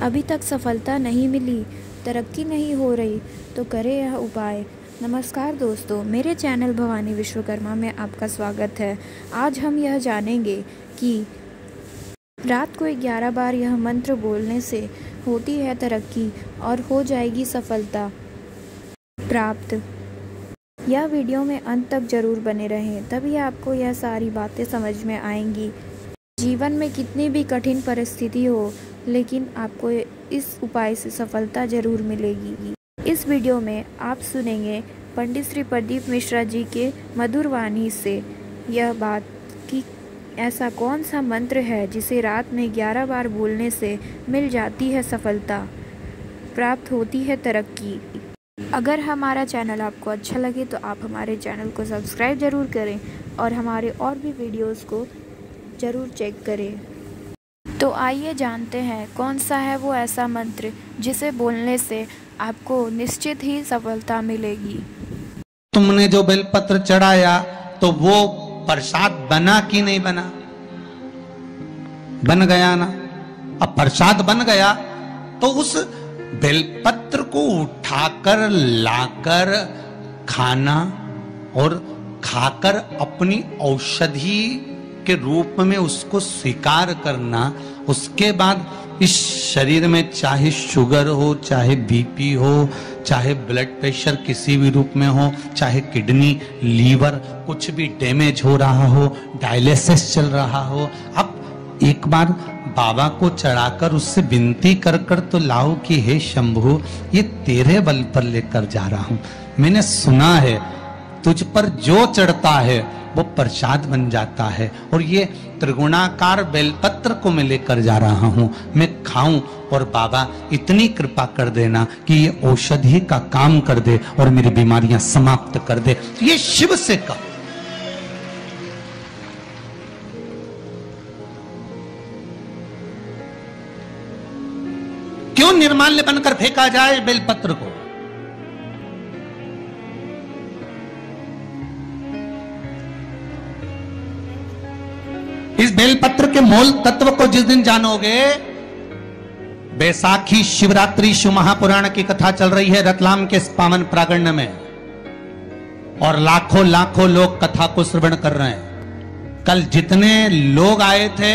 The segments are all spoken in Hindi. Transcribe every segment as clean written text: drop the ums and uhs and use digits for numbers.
अभी तक सफलता नहीं मिली, तरक्की नहीं हो रही, तो करें यह उपाय। नमस्कार दोस्तों, मेरे चैनल भवानी विश्वकर्मा में आपका स्वागत है। आज हम यह जानेंगे कि रात को 11 बार यह मंत्र बोलने से होती है तरक्की और हो जाएगी सफलता प्राप्त। यह वीडियो में अंत तक जरूर बने रहें, तभी आपको यह सारी बातें समझ में आएंगी। जीवन में कितनी भी कठिन परिस्थिति हो, लेकिन आपको इस उपाय से सफलता जरूर मिलेगी। इस वीडियो में आप सुनेंगे पंडित श्री प्रदीप मिश्रा जी के मधुर वाणी से यह बात कि ऐसा कौन सा मंत्र है जिसे रात में 11 बार बोलने से मिल जाती है सफलता, प्राप्त होती है तरक्की। अगर हमारा चैनल आपको अच्छा लगे तो आप हमारे चैनल को सब्सक्राइब ज़रूर करें और हमारे और भी वीडियोस को ज़रूर चेक करें। तो आइए जानते हैं कौन सा है वो ऐसा मंत्र जिसे बोलने से आपको निश्चित ही सफलता मिलेगी। तुमने जो बेलपत्र चढ़ाया तो वो प्रसाद बना कि नहीं बना? बन गया ना। अब प्रसाद बन गया तो उस बेलपत्र को उठाकर लाकर खाना और खाकर अपनी औषधि के रूप में उसको स्वीकार करना। उसके बाद इस शरीर में चाहे शुगर हो, चाहे बीपी हो, चाहे ब्लड प्रेशर किसी भी रूप में हो, चाहे किडनी, लीवर कुछ भी डैमेज हो रहा हो, डायलिसिस चल रहा हो, अब एक बार बाबा को चढ़ाकर उससे विनती कर कर तो लाओ कि हे शंभु, ये तेरे बल पर लेकर जा रहा हूं। मैंने सुना है तुझ पर जो चढ़ता है वो प्रसाद बन जाता है, और ये त्रिगुणाकार बेलपत्र को मैं लेकर जा रहा हूं, मैं खाऊं और बाबा इतनी कृपा कर देना कि ये औषधि का काम कर दे और मेरी बीमारियां समाप्त कर दे। ये शिव से कहो। क्यों निर्माल्य बनकर फेंका जाए बेलपत्र को? इस बेलपत्र के मूल तत्व को जिस दिन जानोगे, बैसाखी शिवरात्रि शिव महापुराण की कथा चल रही है रतलाम के पावन प्रांगण में, और लाखों लाखों लोग कथा को श्रवण कर रहे हैं। कल जितने लोग आए थे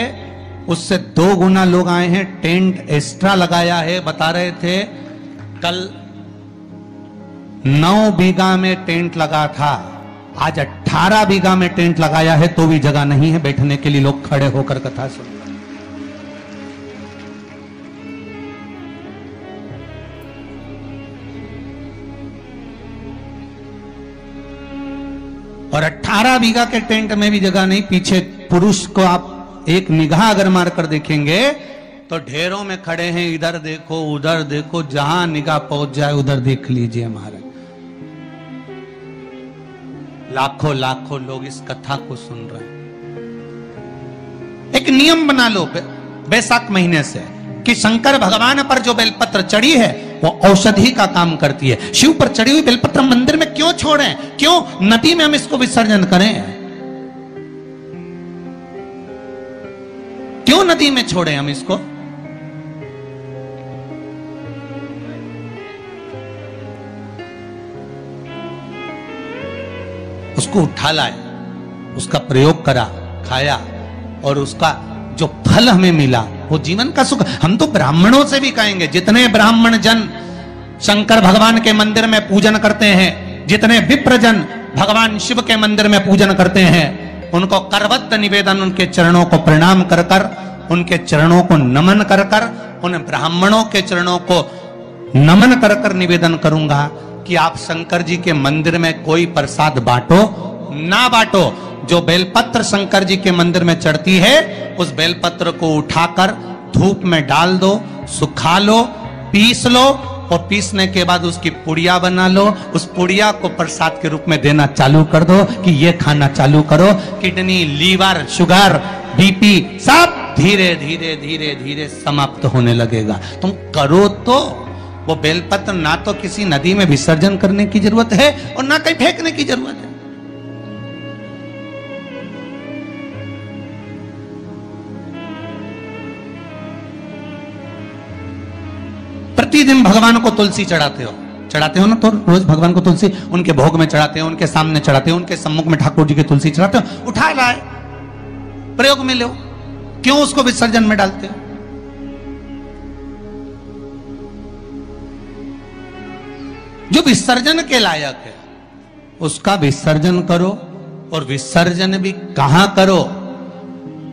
उससे 2 गुना लोग आए हैं, टेंट एक्स्ट्रा लगाया है। बता रहे थे कल 9 बीघा में टेंट लगा था, आज 18 बीघा में टेंट लगाया है, तो भी जगह नहीं है बैठने के लिए। लोग खड़े होकर कथा सुन रहे हैं। और 18 बीघा के टेंट में भी जगह नहीं। पीछे पुरुष को आप एक निगाह अगर मारकर देखेंगे तो ढेरों में खड़े हैं, इधर देखो उधर देखो, जहां निगाह पहुंच जाए उधर देख लीजिए। महाराज लाखों लाखों लोग इस कथा को सुन रहे हैं। एक नियम बना लो बैसाख महीने से कि शंकर भगवान पर जो बेलपत्र चढ़ी है वो औषधि का काम करती है। शिव पर चढ़ी हुई बेलपत्र मंदिर में क्यों छोड़ें? क्यों नदी में हम इसको विसर्जन करें? क्यों नदी में छोड़ें हम इसको? उसको उठा लाए, उसका प्रयोग करा, खाया, और उसका जो फल हमें मिला वो जीवन का सुख। हम तो ब्राह्मणों से भी कहेंगे, जितने ब्राह्मण जन शंकर भगवान के मंदिर में पूजन करते हैं, जितने विप्र जन भगवान शिव के मंदिर में पूजन करते हैं, उनको करवत्त निवेदन, उनके चरणों को प्रणाम कर कर, उनके चरणों को नमन कर कर, उन ब्राह्मणों के चरणों को नमन कर कर निवेदन करूंगा कि आप शंकर जी के मंदिर में कोई प्रसाद बांटो ना बांटो, जो बेलपत्र शंकर जी के मंदिर में चढ़ती है उस बेलपत्र को उठाकर धूप में डाल दो, सुखा लो, पीस लो, और पीसने के बाद उसकी पुड़िया बना लो। उस पुड़िया को प्रसाद के रूप में देना चालू कर दो कि ये खाना चालू करो। किडनी, लीवर, शुगर, बीपी सब धीरे धीरे धीरे धीरे समाप्त होने लगेगा। तुम करो तो। वो बेलपत्र ना तो किसी नदी में विसर्जन करने की जरूरत है और ना कहीं फेंकने की जरूरत है। प्रतिदिन भगवान को तुलसी चढ़ाते हो ना, तो रोज भगवान को तुलसी उनके भोग में चढ़ाते हो, उनके सामने चढ़ाते हो, उनके सम्मुख में ठाकुर जी की तुलसी चढ़ाते हो, उठा लाए प्रयोग में लो, क्यों उसको विसर्जन में डालते हो? जो विसर्जन के लायक है उसका विसर्जन करो, और विसर्जन भी कहां करो?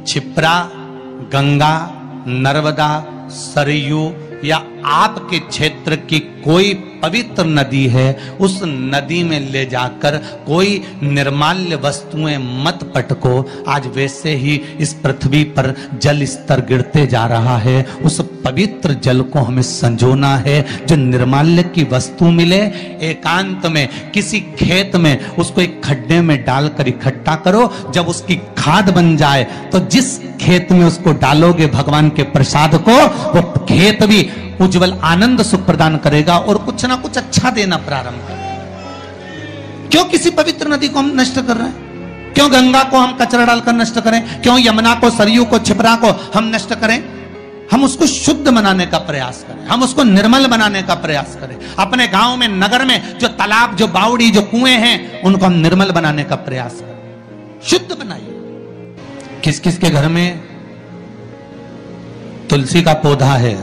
क्षिप्रा, गंगा, नर्मदा, सरयू या आपके क्षेत्र की कोई पवित्र नदी है, उस नदी में ले जाकर कोई निर्माल्य वस्तुएं मत पटको। आज वैसे ही इस पृथ्वी पर जल स्तर गिरते जा रहा है, उस पवित्र जल को हमें संजोना है। जो निर्माल्य की वस्तु मिले, एकांत में किसी खेत में उसको एक खड्डे में डालकर इकट्ठा करो। जब उसकी खाद बन जाए तो जिस खेत में उसको डालोगे भगवान के प्रसाद को, वो खेत भी उज्जवल आनंद सुख प्रदान करेगा और कुछ ना कुछ अच्छा देना प्रारंभ करेगा। क्यों किसी पवित्र नदी को हम नष्ट कर रहे हैं? क्यों गंगा को हम कचरा डालकर नष्ट करें? क्यों यमुना को, सरयू को, क्षिप्रा को हम नष्ट करें? हम उसको शुद्ध बनाने का प्रयास करें, हम उसको निर्मल बनाने का प्रयास करें। अपने गांव में, नगर में जो तालाब, जो बावड़ी, जो कुएं हैं, उनको हम निर्मल बनाने का प्रयास करें, शुद्ध बनाइए। किस किस के घर में तुलसी का पौधा है?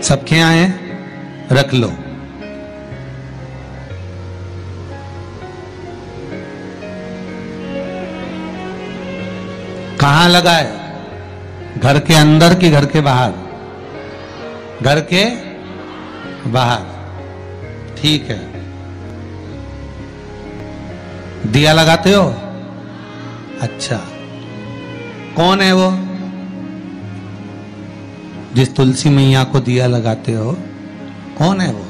सबके यहाँ है? रख लो। कहां लगा है? घर के अंदर कि घर के बाहर? घर के बाहर। ठीक है। दिया लगाते हो? अच्छा, कौन है वो जिस तुलसी मैया को दिया लगाते हो? कौन है वो?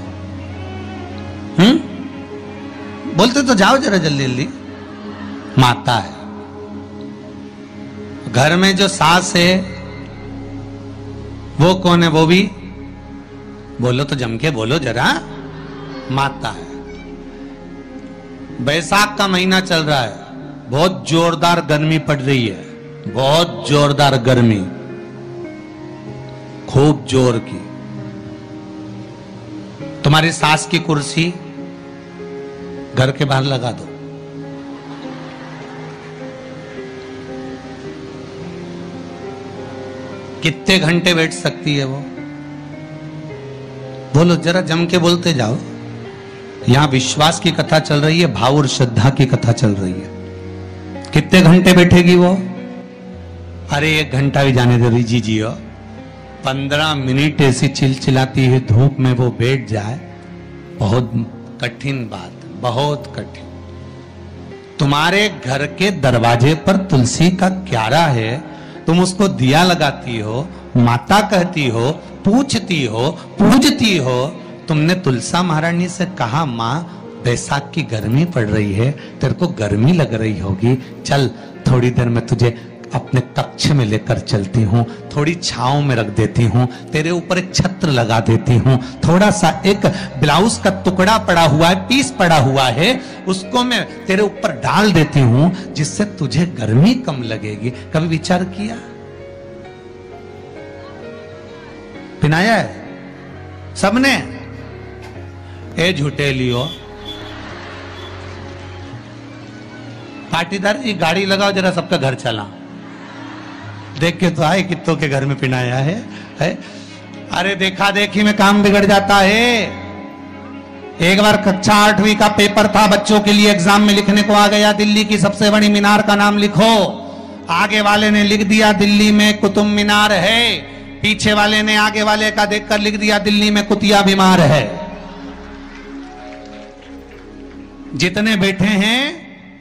बोलते तो जाओ जरा जल्दी जल्दी। माता है। घर में जो सास है वो कौन है? वो भी बोलो तो, जम के बोलो जरा। माता है। बैसाख का महीना चल रहा है, बहुत जोरदार गर्मी पड़ रही है, बहुत जोरदार गर्मी, खूब जोर की। तुम्हारी सास की कुर्सी घर के बाहर लगा दो। कितने घंटे बैठ सकती है वो? बोलो जरा, जम के बोलते जाओ। यहां विश्वास की कथा चल रही है, भाव और श्रद्धा की कथा चल रही है। कितने घंटे बैठेगी वो? अरे 1 घंटा भी जाने दे रही जी हो। 15 मिनट ऐसी चिलचिलाती है धूप में वो बैठ जाए, बहुत कठिन बात, बहुत कठिन। तुम्हारे घर के दरवाजे पर तुलसी का क्यारा है, तुम उसको दिया लगाती हो, माता कहती हो, पूछती हो, पूजती हो। तुमने तुलसा महारानी से कहा, माँ बैसाख की गर्मी पड़ रही है, तेरे को गर्मी लग रही होगी, चल थोड़ी देर में तुझे अपने कक्ष में लेकर चलती हूँ, थोड़ी छांव में रख देती हूँ, तेरे ऊपर एक छत्र लगा देती हूँ, थोड़ा सा एक ब्लाउज का टुकड़ा पड़ा हुआ है, पीस पड़ा हुआ है, उसको मैं तेरे ऊपर डाल देती हूँ, जिससे तुझे गर्मी कम लगेगी। कभी विचार किया? पिनाया है सबने? ए झूठे लियो पाटीदार, ये गाड़ी लगाओ जरा, सबका घर चला। देख के तो आए कित्तों के घर में पिनाया है? अरे देखा देखी में काम बिगड़ जाता है। एक बार कक्षा 8वीं का पेपर था, बच्चों के लिए एग्जाम में लिखने को आ गया, दिल्ली की सबसे बड़ी मीनार का नाम लिखो। आगे वाले ने लिख दिया दिल्ली में कुतुब मीनार है, पीछे वाले ने आगे वाले का देखकर लिख दिया दिल्ली में कुतिया बीमार है। जितने बैठे हैं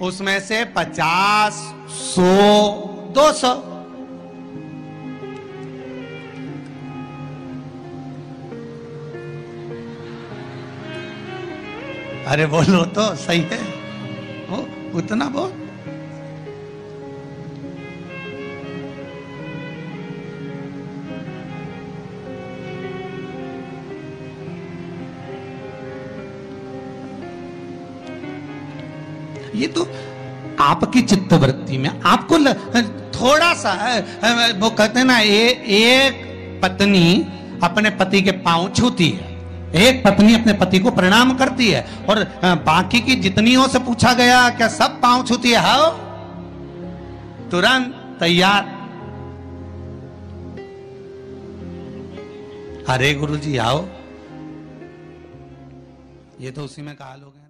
उसमें से 50, 100, 200 अरे बोलो तो सही है वो, उतना बोल। ये तो आपकी चित्तवृत्ति में आपको थोड़ा सा वो कहते हैं ना, एक पत्नी अपने पति के पांव छूती है, एक पत्नी अपने पति को प्रणाम करती है, और बाकी की जितनियों से पूछा गया क्या सब पांव छूती है? हाँ, तुरंत तैयार। अरे गुरु जी आओ, ये तो उसी में काल हो गया।